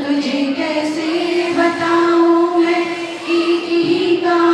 तुझे कैसे बताऊं मैं कि काम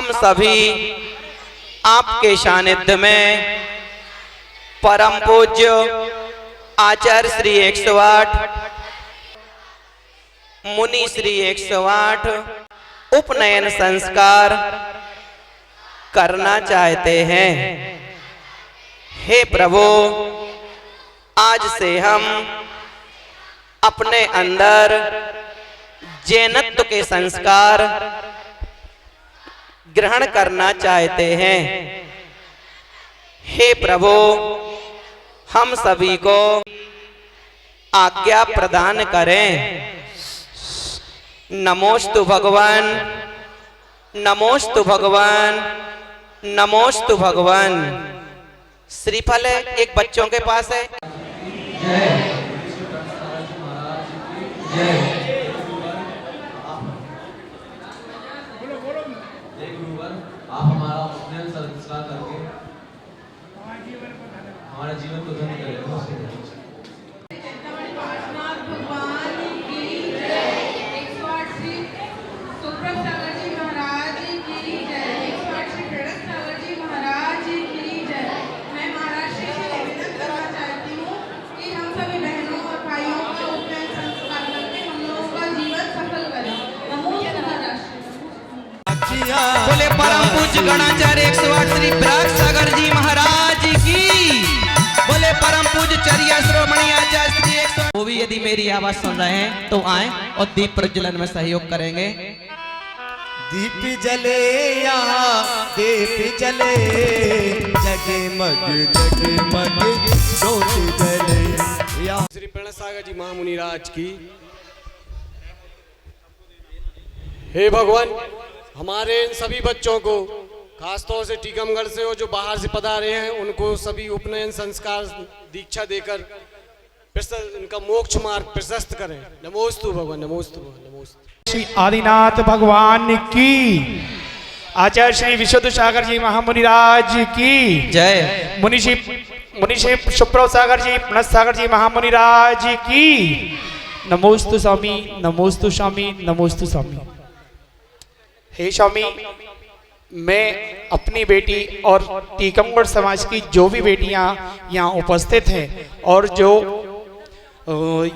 हम सभी आपके सानिध्य में परम पूज्य आचार्य श्री 108 मुनि श्री 108 उपनयन संस्कार करना चाहते हैं। हे प्रभु, आज से हम अपने अंदर जैनत्व के संस्कार ग्रहण करना चाहते हैं। हे प्रभु, हम सभी को आज्ञा प्रदान करें। नमोस्तु भगवान, नमोस्तु भगवान, नमोस्तु भगवान। श्रीफल एक बच्चों के पास है। जय जय। आप हमारा उपनयन संस्कार करके हमारे जीवन को धन्य करें। बोले परम पूज्य गणाचार्य 108 श्री विराग सागर जी महाराज की। बोले परम पूज्य चर्या श्रोमणी आचार्य श्री 108। वो भी यदि मेरी आवाज सुन रहे हैं तो आए और दीप प्रज्वलन में सहयोग करेंगे। दीप जले यहाँ दीप जले, जगमग जगमग ज्योति जले। श्री प्रणत सागर जी महामुनिराज की। हे भगवान, हमारे इन सभी बच्चों को खासतौर से टीकमगढ़ से और जो बाहर से पधारे हैं उनको सभी उपनयन संस्कार दीक्षा देकर इनका मोक्ष मार्ग प्रशस्त करें। नमोस्तु भगवान, नमोस्तु भगवान, नमोस्तु। श्री आदिनाथ भगवान की, आचार्य श्री विशुद्ध सागर जी महामुनिराज की जय। मुनिषी सुप्रभ सागर जी, प्रणत सागर जी महामुनिराज की। नमोस्तु स्वामी, नमोस्तु स्वामी, नमोस्तु स्वामी। हे स्वामी, मैं अपनी बेटी और टीकमगढ़ समाज की जो भी बेटियां यहाँ उपस्थित हैं और जो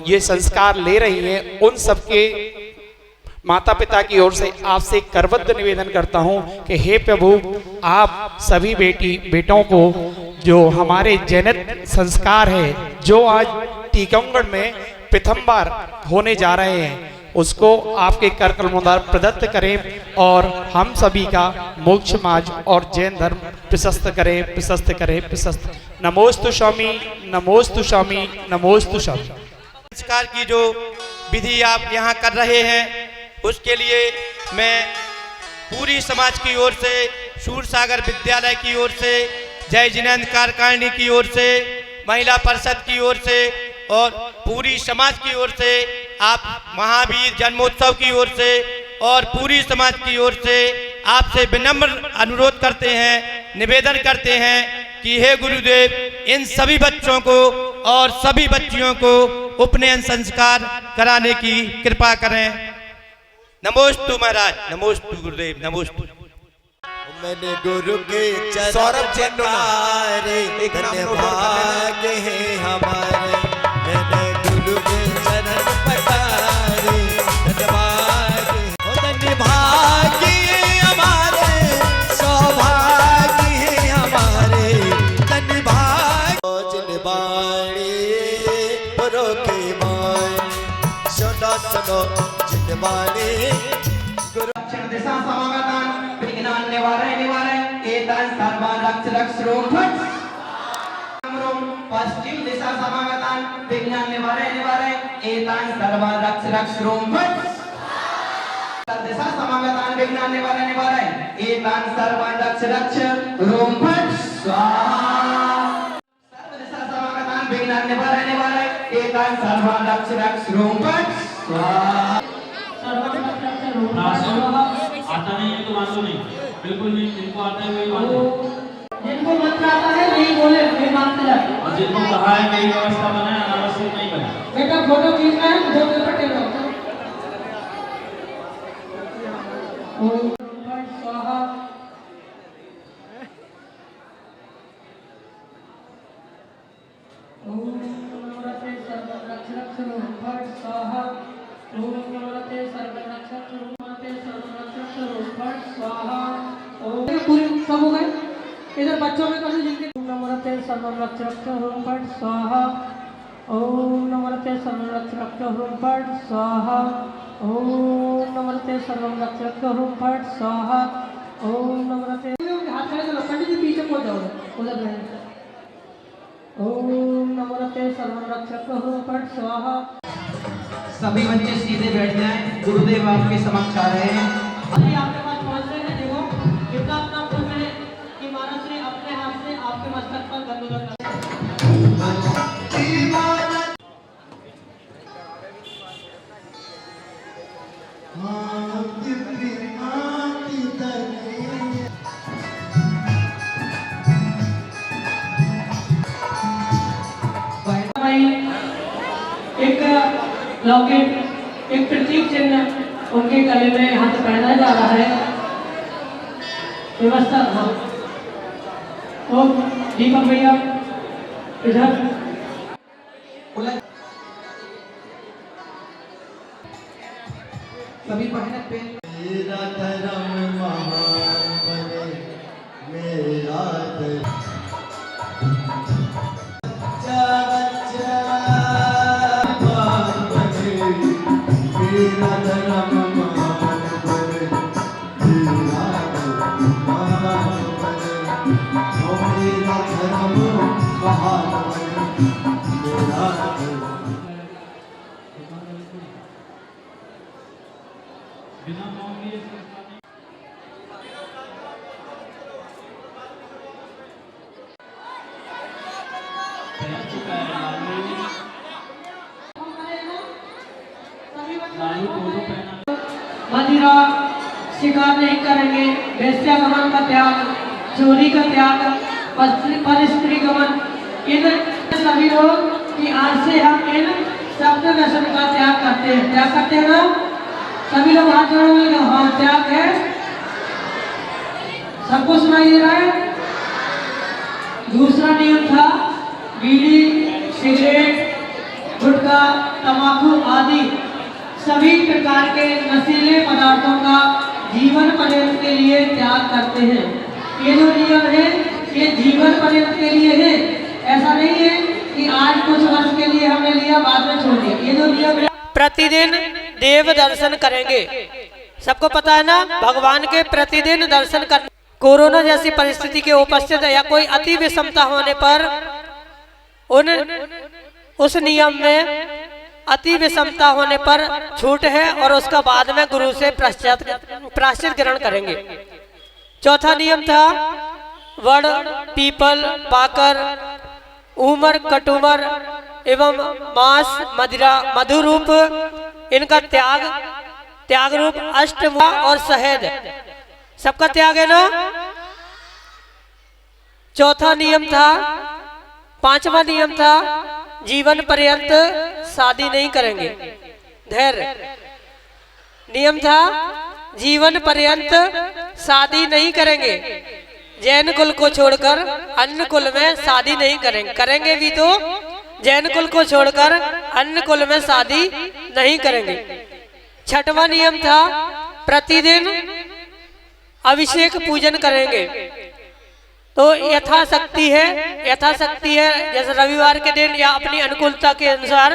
ये संस्कार ले रही हैं, उन सबके माता पिता की ओर से आपसे करबद्ध निवेदन करता हूं कि हे प्रभु, आप सभी बेटों को जो हमारे जैनिक संस्कार है जो आज टीकमगढ़ में प्रथम बार होने जा रहे हैं, उसको आपके कर कलमोदार प्रदत्त करें और हम सभी का मोक्ष मार्ग और जैन धर्म प्रशस्त करें, प्रशस्त करें, प्रशस्त। नमोस्तु स्वामी, नमोस्तु स्वामी, नमोस्तु स्वामी। संस्कार की जो विधि आप यहाँ कर रहे हैं उसके लिए मैं पूरी समाज की ओर से, सूरसागर विद्यालय की ओर से, जय जिनेन्द्र कारकारिणी की ओर से, महिला परिषद की ओर से और पूरी समाज की ओर से, आप महावीर जन्मोत्सव की ओर से और पूरी समाज की ओर से आपसे विनम्र अनुरोध करते हैं, निवेदन करते हैं कि हे गुरुदेव, इन सभी बच्चों को और सभी बच्चियों को उपनयन संस्कार कराने की कृपा करें। नमोस्तु महाराज, नमोस्तु गुरुदेव, नमोस्तु। मैंने गुरु के सौरभ चंद्रारे भाग्य है हमारे, मैंने गुरु के चरण पठारे भाग्य हमारे, सौभाग्य है हमारे, धन्य भाग्य बाणी परो के मान सुनो सुनो जिनवाणी गुरु दिशा समागतान विघ्नान् निवारय एतान् सर्वान् रक्ष रक्ष रोम पश्चिम दिशा समागतान् विघ्नान् निवारय एतान् सर्वान् रक्ष रक्ष रोम दिशा समागतान् विघ्नान् निवारय एतान् सर्वान् रक्ष रक्ष रोम स्वाहा। सर्व दिशा समागतान् विघ्नान् निवारय एतान् सर्वान् रक्ष रक्ष रोम स्वाहा। आता नहीं है तो मानो नहीं, बिल्कुल नहीं। जिनको आता है वही मानो, जिनको मंत्र आता है नहीं बोले, नहीं मानते जाते। और जिनको कहा है कई व्यवस्था बनाए, अनावश्यक नहीं बने। बेटा फोटो खींचना है, दो दिन पटे स्वाहा स्वाहा ओम नमस्ते सर्वरक्षक नमस्ते सर्वरक्षक फट स्वाहा ओम पूरे सब हो गए इधर बच्चों में कर जिनके ओम नमस्ते सर्वरक्षक फट स्वाहा ओम नमस्ते सर्वरक्षक फट स्वाहा ओम नमस्ते सर्वरक्षक फट स्वाहा ओम नमस्ते हाथ खड़े करो पंडित जी पीछे पहुंच जाओ उधर रहने ओम नमस्ते सर्वरक्षक फट स्वाहा सभी बच्चे सीधे बैठ जाएं। गुरुदेव आपके समक्ष आ रहे हैं। अभी आपके पास पहुंच रहे हैं। देखो कितना अपना फूल है कि महाराज श्री अपने हाथ से आपके मस्तक पर गंदुला कर एक लॉकेट एक प्रतीक चिन्ह उनके गले में हाथ पहना जा रहा है व्यवस्था। हाँ और दीपक भैया इधर सभी पहने पेन मेरा धर्म महान बने मेरा धर्म मेरा धर्म महान बने मेरा धर्म महान बने मेरा धर्म महान बने मेरा धर्म बिना मांगे पहन चुका है लालू फोटो पहना मदिरा शिकार नहीं करेंगे, वेश्यागमन का त्याग, चोरी का त्याग, परस्त्री गमन, इन सभी लोग कि आज से हम इन शब्द व्यसन का त्याग करते हैं। त्याग करते हैं ना? सभी लोग हाथ जोड़ेंगे। हाँ त्याग है। सबको सुनाई दे रहा है? दूसरा नियम था बीड़ी, सिगरेट, गुटखा, तंबाकू आदि सभी प्रकार के नशीले पदार्थों का जीवन पर्यंत के लिए त्याग करते हैं। ये जो नियम है ये जीवन पर्यंत के लिए है। ऐसा नहीं है कि आज कुछ वर्ष के लिए हमने लिया बाद में छोड़ दिया। ये जो नियम है प्रतिदिन देव दर्शन करेंगे। सबको पता है ना, भगवान के प्रतिदिन दर्शन कर। कोरोना जैसी परिस्थिति के उपस्थित या कोई अति विषमता होने पर उस नियम में अति विषमता होने पर छूट है और उसका बाद में गुरु से प्रायश्चित ग्रहण करेंगे। चौथा नियम था वड़, पीपल, पाकर, उमर, कटुमर एवं मांस, मदिरा, मधु रूप इनका त्याग रूप अष्टमुआ और शहद सबका त्याग है ना। चौथा नियम था, पांचवा नियम था जीवन पर्यंत शादी नहीं करेंगे। धैर्य नियम था जीवन पर्यंत शादी नहीं करेंगे। जैन कुल को छोड़कर अन्य कुल में शादी नहीं करेंगे। करेंगे भी तो जैन कुल को छोड़कर अन्य कुल में शादी नहीं करेंगे। छठवां नियम था प्रतिदिन अभिषेक पूजन करेंगे। तो यथाशक्ति है जैसे रविवार के दिन या अपनी अनुकूलता के अनुसार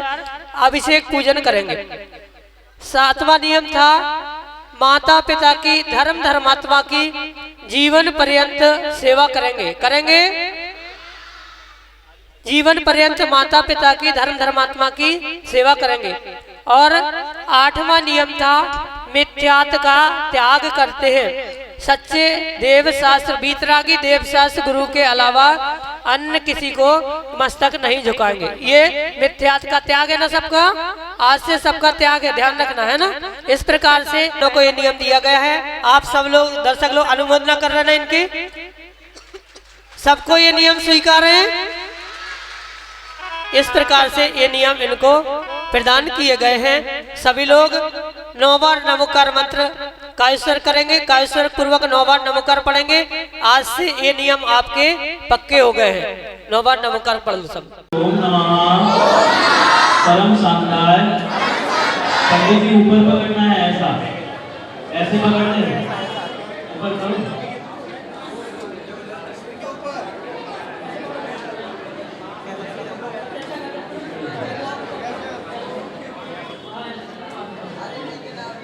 अभिषेक पूजन करेंगे। सातवां नियम था माता पिता की धर्मात्मा की जीवन पर्यंत सेवा करेंगे। जीवन पर्यंत माता पिता की धर्मात्मा की सेवा करेंगे। और आठवां नियम था मिथ्यात्व का त्याग करते हैं। सच्चे देव शास्त्र वीतरागी देव शास्त्र गुरु के अलावा अन्य किसी को मस्तक नहीं झुकाएंगे। ये मिथ्यात्व का त्याग है ना सबका। आज से सबका त्याग है, ध्यान रखना है ना। इस प्रकार से लोगों को ये नियम दिया गया है। आप सब लोग दर्शक लोग अनुमोदना कर रहे हैं इनकी। सबको ये नियम स्वीकार है। इस प्रकार से ये नियम इनको प्रदान किए गए हैं। सभी लोग 9 बार नमोकार मंत्र कायस्वर करेंगे। कायस्वर पूर्वक 9 बार नमोकार पढ़ेंगे। आज से ये नियम आपके पक्के हो गए हैं। 9 बार नमोकार पढ़ लो सब। ओम नमः परम शांताय पंडित जी ऊपर पकड़ना है, ऐसा ऐसे पकड़ते हैं, ऊपर करो।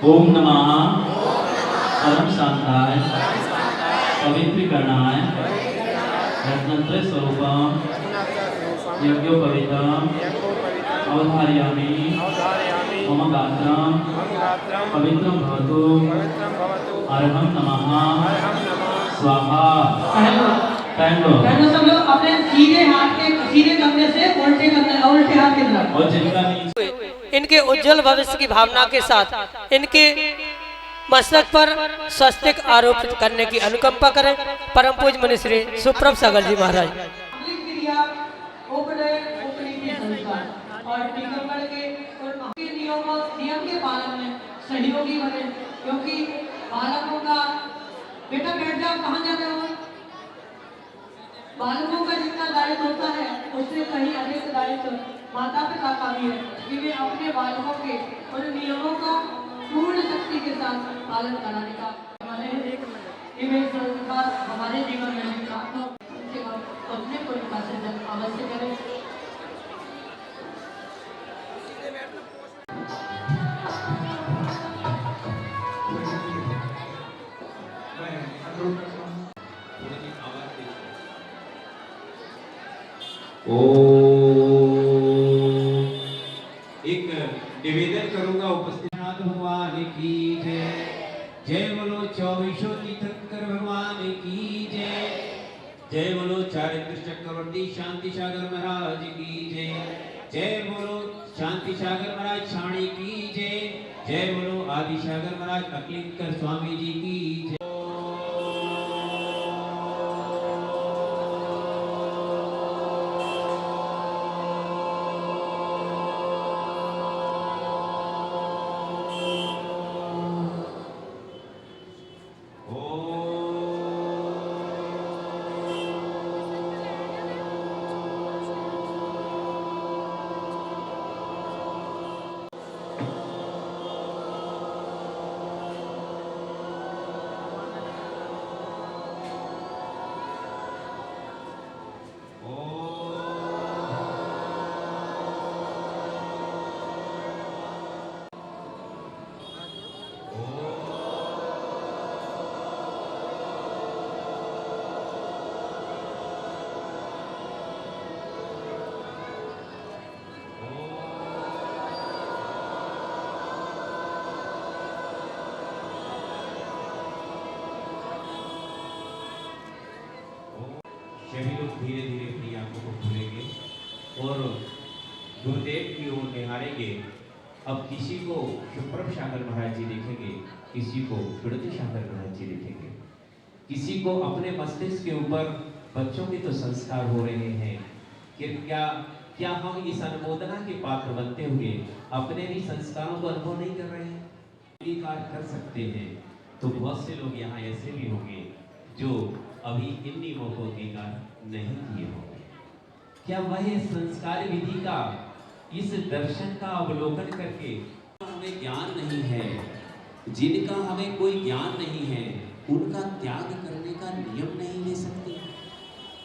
ओम नमः परम शांताय पवित्रीकरणाय रत्नत्रय स्वरूपम यज्ञोपवीतम अवधारयामि मम गात्रम पवित्रं भवतु अर्हं नमः स्वाहा। पहन लो सब लोग अपने सीधे हाथ के सीधे कंधे से उल्टे हाथ के तरफ। और जिनका नीचे इनके उज्जवल भविष्य की भावना के साथ इनके मस्तक पर स्वस्तिक आरोपित करने की अनुकंपा करें। परम पूज्य मुनि श्री सुप्रभ सागर जी महाराज। और टीकमगढ़ के नियम के पालन में सहयोगी बने, क्योंकि बालकों का बेटा बैठ जाओ, कहाँ जा रहे हो? बालकों का जितना दायित्व होता है उससे कहीं अधिक दायित्व माता पिता का भी है कि वे अपने बालकों के उन नियमों का पूर्ण शक्ति के साथ पालन कराने का संस्कार हमारे जीवन में भी प्राप्त हो। उनसे अपने को विकास अवश्य करें। एक निवेदन करूंगा उपस्थित भगवान की जय। जय बोलो 24 तीर्थंकर भगवान की जय। जय बोलो चारित्र चक्रवर्ती शांति सागर महाराज की जय। जय बोलो शांति सागर महाराज छाणी की जय। जय बोलो आदि सागर महाराज अकलिंकर स्वामी जी की जय। सभी लोग धीरे धीरे अपनी आंखों को खोलेंगे और गुरुदेव की ओर निहारेंगे। अब किसी को सुप्रभ सागर महाराज जी देखेंगे, किसी को विड़ती सागर महाराज जी देखेंगे, किसी को अपने मस्तिष्क के ऊपर बच्चों के तो संस्कार हो रहे हैं कि क्या हम इस अनुमोदना के पात्र बनते हुए अपने भी संस्कारों को अनुभव नहीं कर रहे हैं? स्वीकार कर सकते हैं तो बहुत से लोग यहाँ ऐसे भी होंगे जो अभी इन नियमों को अंगीकार नहीं किए होंगे। क्या वह संस्कार विधि का इस दर्शन का अवलोकन करके हमें ज्ञान नहीं है, जिनका हमें कोई ज्ञान नहीं है, उनका त्याग करने का नियम नहीं ले सकते?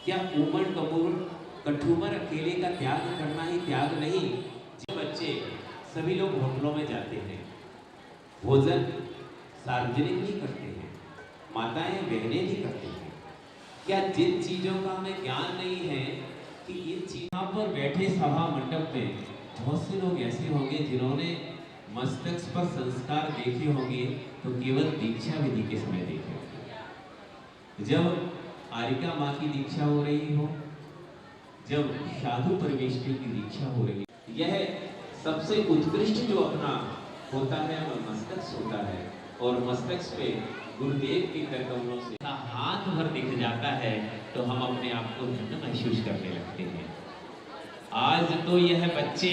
क्या उमड़ कपूर कठुमर अकेले का त्याग करना ही त्याग नहीं? जो बच्चे सभी लोग होटलों में जाते हैं, भोजन सार्वजनिक भी करते हैं, माताएं बहनें भी करते हैं, क्या जिन चीजों का हमें ज्ञान नहीं है कि इन चीजों पर बैठे सभा मंडप में बहुत से लोग ऐसे होंगे जिन्होंने मस्तक पर संस्कार देखे होंगे तो केवल दीक्षा विधि के समय देखे होंगे। जब आरिका माँ की दीक्षा हो रही हो, जब साधु परमेश्वरी की दीक्षा हो रही, यह सबसे उत्कृष्ट जो अपना होता है वह मस्तक होता है और मस्तक पे गुरुदेव के करकमलों से हाथ भर दिख जाता है तो हम अपने आप को धन्य महसूस करने लगते हैं। आज तो यह बच्चे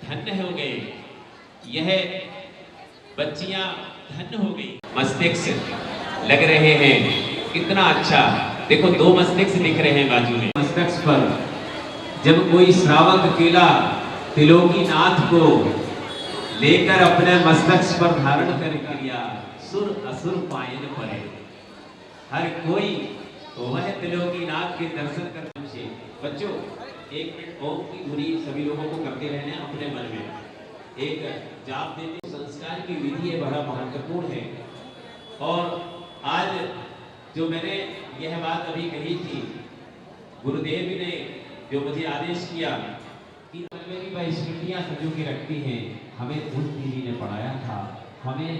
धन्य हो गए, यह बच्चियां धन्य हो गई। मस्तिष्क लग रहे हैं, कितना अच्छा, देखो 2 मस्तिष्क दिख रहे हैं बाजू में। मस्तिष्क पर जब कोई श्रावक अकेला त्रिलोकी नाथ को लेकर अपने मस्तक पर धारण कर क्रिया सुर असुर पायन परे। हर कोई वह त्रिलोकीनाथ के दर्शन करने से बच्चों 1 मिनट ओम की धुनी सभी लोगों को करते रहना अपने मन में। एक जाप देने संस्कार की विधि है, बड़ा महत्वपूर्ण है। और आज जो मैंने यह बात अभी कही थी, गुरुदेव ने जो मुझे आदेश किया कि मन में भी वह स्मृतियां सजो के रखती हैं, हमें उन दीदी ने पढ़ाया था, हमें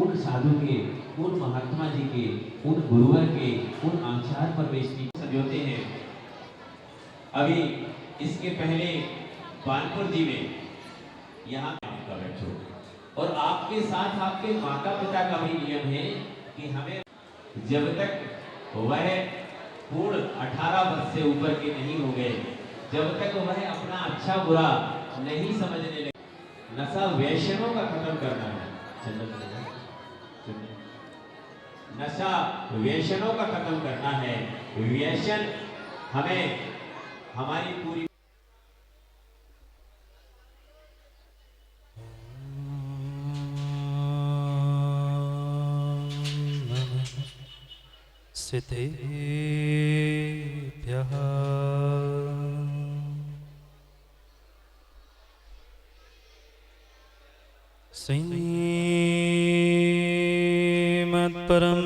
उन साधु के, उन महात्मा जी के, उन गुरुवर के, उन आचार्य परमेश्वरी संजोते हैं। अभी इसके पहले बानपुर जी में यहाँ आपका बैठो, और आपके साथ आपके माता पिता का भी नियम है कि हमें जब तक वह पूर्ण 18 वर्ष से ऊपर के नहीं हो गए, जब तक वह अपना अच्छा बुरा नहीं समझने लगे, नशा व्यसनों का खत्म करना है। नशा व्यसनों का खत्म करना है। व्यसन हमें हमारी पूरी सिद्धेभ्यः श्रीमत्परं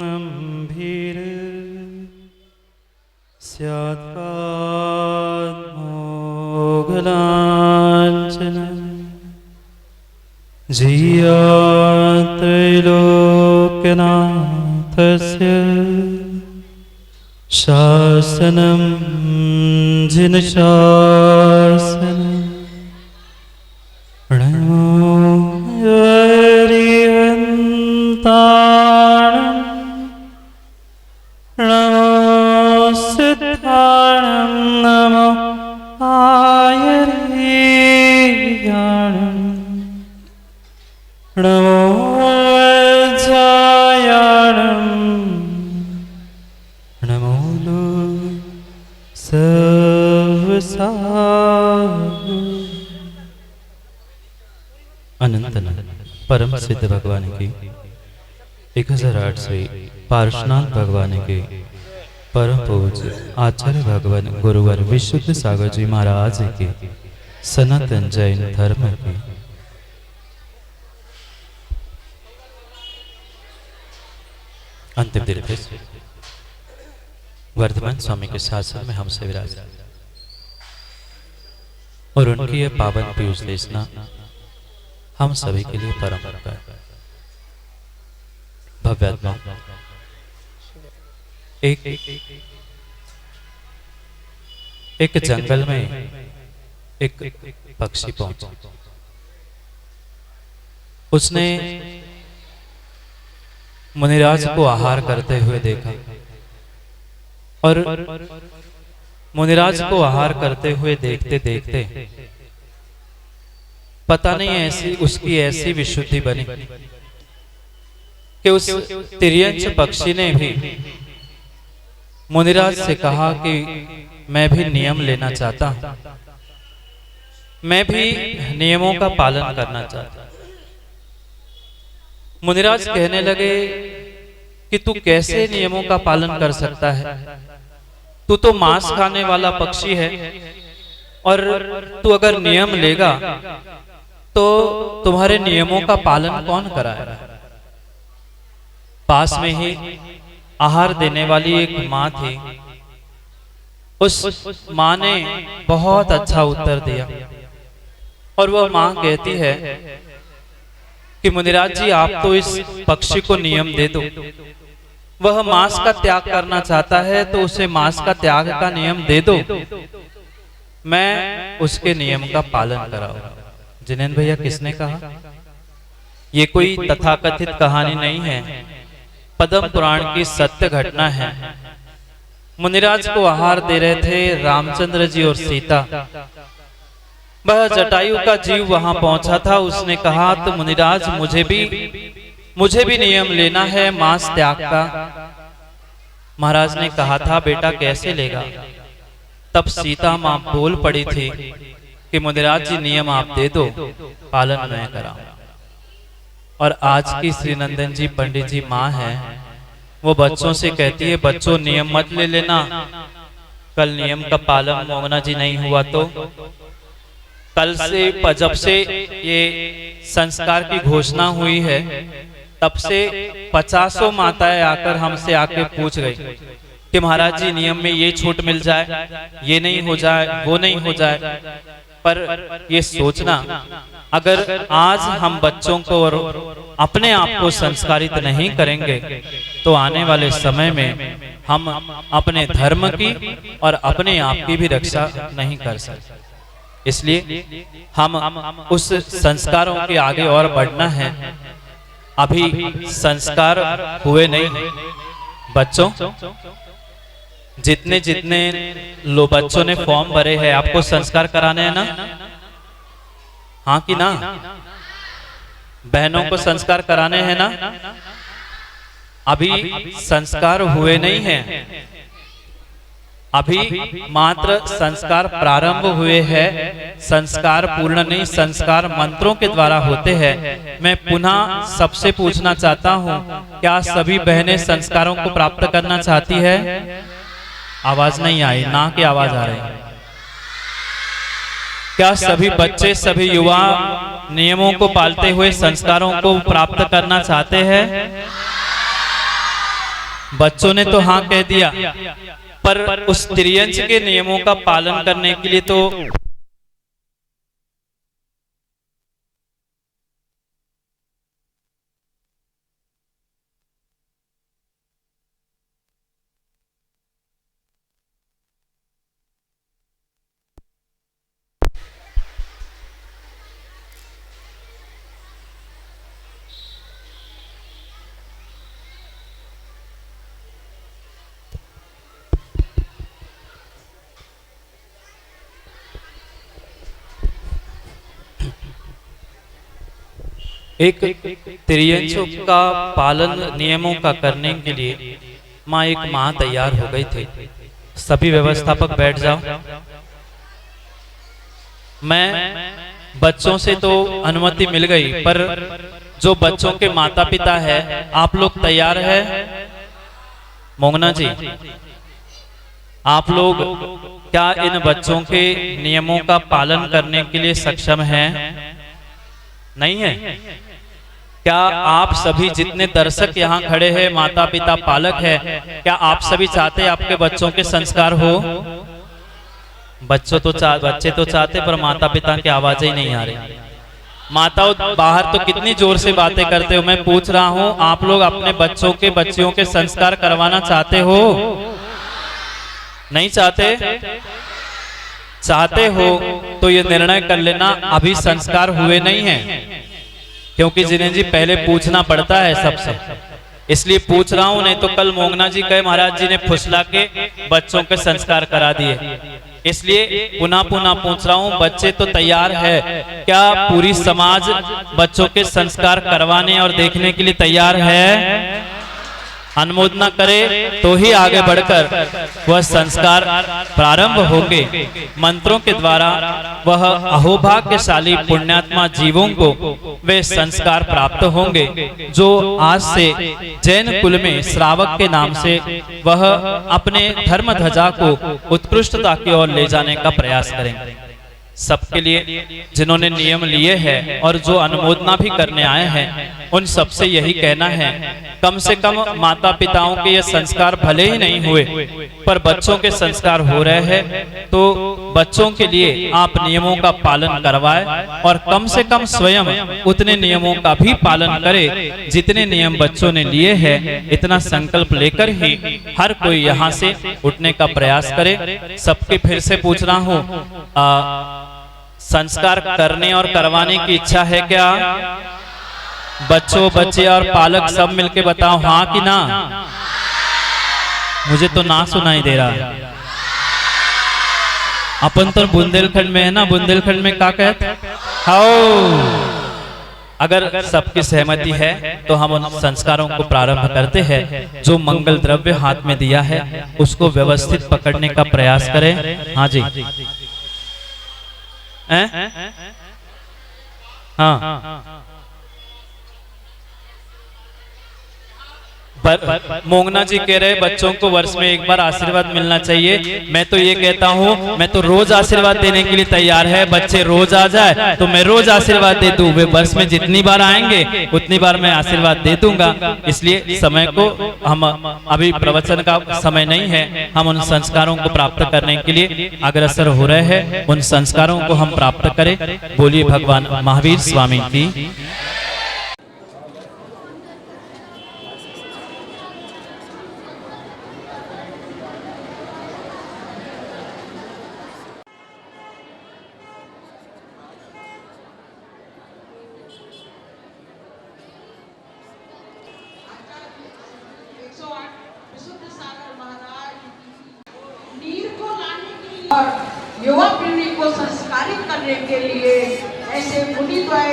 गम्भीर स्यात्पादमोघलाञ्छन जियात्रैलोक्यनाथस्य शासनं जिनशासनं हरिहन्ताणं नमो सिद्धाणं नमो आयर्याणं नमो वज्रायाणं नमो लो सर्वसा अनंत परम सिद्ध भगवान की 1008 से पार्श्वनाथ भगवान के परम पूज्य आचार्य भगवान गुरुवर विशुद्ध सागर जी महाराज के सनातन जैन धर्म के अंतिम दिन वर्धमान स्वामी के शासन में हमसे विराज और उनकी यह पावन पीयूष देशना हम सभी के लिए परम भव्यात्मा। एक जंगल में एक पक्षी पहुंचा। उसने मुनिराज को आहार करते हुए देखा और मुनिराज को आहार करते हुए देखते देखते पता नहीं उसकी ऐसी विशुद्धि बनी कि उस तिर्यंच पक्षी ने भी मुनिराज से कहा कि मैं भी नियम लेना चाहता हूं, मैं भी नियमों का पालन करना चाहता हूं। मुनिराज कहने लगे कि तू कैसे नियमों का पालन कर सकता है, तू तो मांस खाने वाला पक्षी है और तू अगर नियम लेगा तो तुम्हारे नियमों का पालन कौन कराएगा। पास में ही आहार देने वाली एक माँ थी। उस माँ ने बहुत अच्छा उत्तर दिया और वह माँ कहती है कि मुनिराज जी आप तो इस पक्षी को नियम दे दो, वह मांस का त्याग करना चाहता है तो उसे मांस का त्याग का नियम दे दो, मैं उसके नियम का पालन कराऊंगा। जिनेंद्र भैया किसने कहा? ये कोई तथाकथित कहानी नहीं है, पद्म पुराण की सत्य घटना है। मुनिराज को आहार दे रहे थे रामचंद्र जी और सीता। वह जटायु का जीव वहां पहुंचा था। उसने कहा तो मुनिराज मुझे भी नियम लेना है मांस त्याग का। महाराज ने कहा था बेटा कैसे लेगा। तब सीता मां बोल पड़ी थी कि मुनिराज जी नियम आप दे दो, पालन मैं कराऊं। और आज की श्री नंदन जी पंडित जी माँ है, वो बच्चों से कहती है बच्चों नियम मत ले लेना, कल नियम का पालन मोहना जी नहीं हुआ तो कल से जब से ये संस्कार की घोषणा हुई है तब से 50 माताएं आकर हमसे आके पूछ गई कि महाराज जी नियम में ये छूट मिल जाए, ये नहीं हो जाए, वो नहीं हो जाए। पर ये सोचना, अगर आज हम बच्चों को और अपने आप को संस्कारित नहीं करेंगे तो आने वाले समय में हम अपने धर्म की और अपने आप की भी रक्षा नहीं कर सकते। इसलिए हम उस संस्कारों के आगे और बढ़ना है। अभी संस्कार हुए नहीं। बच्चों, जितने जितने बच्चों ने फॉर्म भरे हैं, आपको संस्कार कराने हैं ना? हाँ कि ना? बहनों को संस्कार कराने हैं ना? अभी संस्कार हुए नहीं हैं, अभी मात्र संस्कार प्रारंभ हुए हैं। संस्कार पूर्ण नहीं, संस्कार मंत्रों के द्वारा होते हैं। मैं पुनः सबसे पूछना चाहता हूँ, क्या सभी बहनें संस्कारों को प्राप्त करना चाहती है? आवाज नहीं आई, ना की आवाज आ रही है। क्या सभी बच्चे, सभी युवा नियमों को पालते हुए संस्कारों को प्राप्त करना चाहते हैं? बच्चों ने तो हाँ कह दिया, पर उस त्रियंच के नियमों का पालन करने के लिए तो एक त्रियंचों का पालन नियमों का करने के लिए माँ एक माँ तैयार हो गई थी। सभी व्यवस्थापक बैठ जाओ। मैं बच्चों से तो अनुमति मिल गई, पर जो बच्चों के माता पिता है, आप लोग तैयार है? मोगना जी, आप लोग क्या इन बच्चों के नियमों का पालन करने के लिए सक्षम हैं? नहीं है? क्या आप सभी जितने दर्शक यहाँ खड़े हैं, माता पिता पालक है, क्या आप सभी चाहते हैं आपके बच्चों के संस्कार हो? बच्चे तो चाहते, पर माता पिता की आवाजें ही नहीं आ रही। माताओं बाहर तो कितनी जोर से बातें करते हो। मैं पूछ रहा हूँ, आप लोग अपने बच्चों के बच्चियों के संस्कार करवाना चाहते हो? नहीं चाहते? चाहते हो तो ये निर्णय कर लेना, अभी संस्कार हुए नहीं हैं, क्योंकि जिन्हें जी पहले पूछना पड़ता है सबसे, इसलिए पूछ रहा हूं। नहीं तो कल मोगना जी कहे महाराज जी ने फुसला के बच्चों के संस्कार करा दिए, इसलिए पुनः पूछ रहा हूं। बच्चे तो तैयार है? क्या पूरी समाज बच्चों के संस्कार करवाने और देखने के लिए तैयार है? अनुमोदना करे तो ही आगे बढ़कर वह संस्कार प्रारंभ होंगे। मंत्रों के द्वारा वह अहोभाग्यशाली पुण्यात्मा जीवों को वे संस्कार प्राप्त होंगे, जो आज से जैन कुल में श्रावक के नाम से वह अपने धर्म ध्वजा को उत्कृष्टता की ओर ले जाने का प्रयास करेंगे। सबके लिए जिन्होंने नियम लिए हैं और जो अनुमोदना भी करने आए हैं, उन सबसे यही कहना है, कम से कम माता पिताओं के ये संस्कार भले ही नहीं हुए, पर बच्चों के संस्कार हो रहे हैं, तो बच्चों के लिए आप नियमों का पालन करवाएं और कम से कम स्वयं उतने नियमों का भी पालन करें जितने नियम बच्चों ने लिए हैं। इतना संकल्प लेकर ही हर कोई यहाँ से उठने का प्रयास करे। सबके फिर से पूछ रहा हूँ, संस्कार करने और करवाने की इच्छा है क्या? बच्चों, बच्चे और पालक सब मिलके बताओ हाँ कि ना। मुझे तो ना सुनाई दे रहा। अपन तो बुंदेलखंड में है ना, बुंदेलखंड में क्या कहते? हाओ। अगर सबकी सहमति है तो हम उन संस्कारों को प्रारंभ करते हैं। जो मंगल द्रव्य हाथ में दिया है उसको व्यवस्थित पकड़ने का प्रयास करें। हाँ जी। हैं? हाँ, मोंगना जी कह रहे बच्चों को वर्ष में एक बार आशीर्वाद मिलना चाहिए। मैं तो ये कहता हूँ, मैं तो रोज आशीर्वाद देने के लिए तैयार है। बच्चे रोज आ जाए तो मैं रोज आशीर्वाद दे दूं। वे वर्ष में जितनी बार आएंगे उतनी बार मैं आशीर्वाद दे दूंगा। इसलिए समय को हम अभी प्रवचन का समय नहीं है, हम उन संस्कारों को प्राप्त करने के लिए अग्रसर हो रहे हैं। उन संस्कारों को हम प्राप्त करें। बोलिए भगवान महावीर स्वामी की। और युवा पीढ़ी को संस्कारित करने के लिए ऐसे मुनिद्वय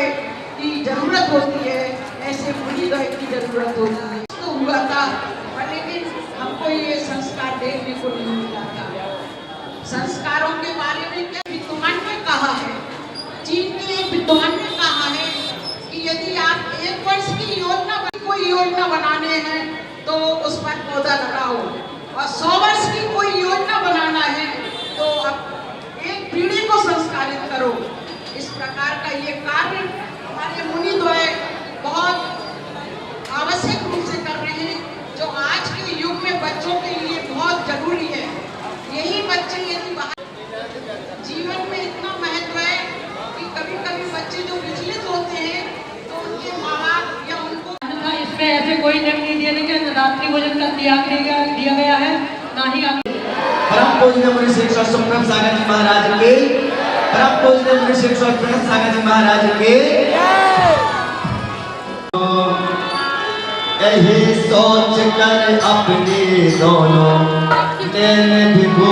की जरूरत होती है, ऐसे मुनिद्वय की जरूरत होती है। तो हुआ था, लेकिन हमको ये संस्कार देखने को नहीं मिला था। संस्कारों के बारे में क्या विद्वान ने कहा है, चीन के एक विद्वान ने कहा है कि यदि आप 1 वर्ष की कोई योजना बनाने हैं तो उस पर पौधा लगाओ, और 100 वर्ष की कोई योजना बनाना है तो अब एक पीढ़ी को संस्कारित करो। इस प्रकार का ये कार्य हमारे मुनिद्वय बहुत आवश्यक रूप से कर रहे हैं, जो आज के युग में बच्चों के लिए बहुत जरूरी है। यही बच्चे यदि जीवन में इतना महत्व है कि कभी कभी बच्चे जो विचलित होते हैं तो उनके माँ बाप या उनको इसमें ऐसे कोई नियम नहीं दिया कि रात्रि भोजन का दिया गया है, ना ही परम पूज्य मुनि श्री सुब्रह्मण्य सागर जी महाराज के, परम पूज्य मुनि श्री सुब्रह्मण्य सागर जी महाराज के। यही सोच कर अपने दोनों नैन भिगो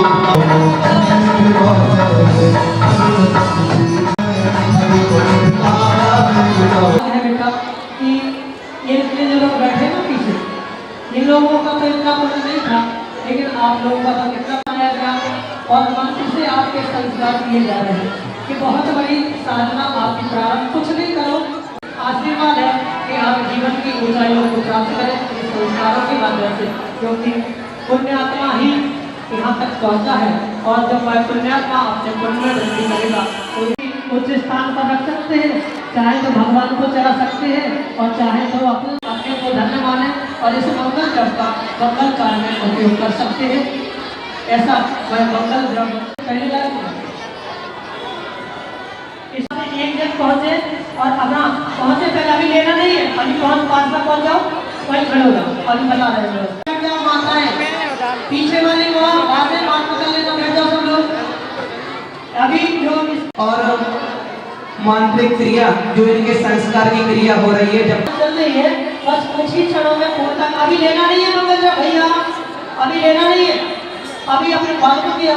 ये जो लोग बैठे ना पीछे, इन लोगों का तो इतना कुछ नहीं था, लेकिन आप लोगों का तो कितना बनाया गया और मंत्र से आपके संस्कार किए जा रहे हैं कि बहुत बड़ी साधना आपकी प्रारंभ कुछ नहीं करो, आशीर्वाद है कि आप जीवन की ऊंचाइयों को प्राप्त करें इस संस्कारों के माध्यम से, क्योंकि पुण्यात्मा ही यहाँ तक पहुँचा है। और जब वह पुण्यात्मा अपने पुण्य में वृद्धि करेगा तो उच्च स्थान पर रख सकते हैं, चाहे तो भगवान को चढ़ा सकते हैं और चाहे तो अपने को धन्य माने और इस मंगल जप का मंगल कार्य में उपयोग कर सकते हैं। ऐसा वह मंगल जप पहले इसमें एक जन पहुँचे और अपना पहुँचे पहले अभी लेना नहीं है, अभी पास में पहुँच जाओ, वही खड़े हो जाओ, अभी बता रहे हो माता है पीछे वाली वहाँ बाद में बात कर लेना, बैठ जाओ सब लोग। अभी जो और मांत्रिक क्रिया जो इनके संस्कार की क्रिया हो रही है जब चल रही है, बस कुछ ही क्षणों में पूर्ण। अभी लेना नहीं है मंगल जप भैया, अभी लेना नहीं है, अभी अपने बाल को किया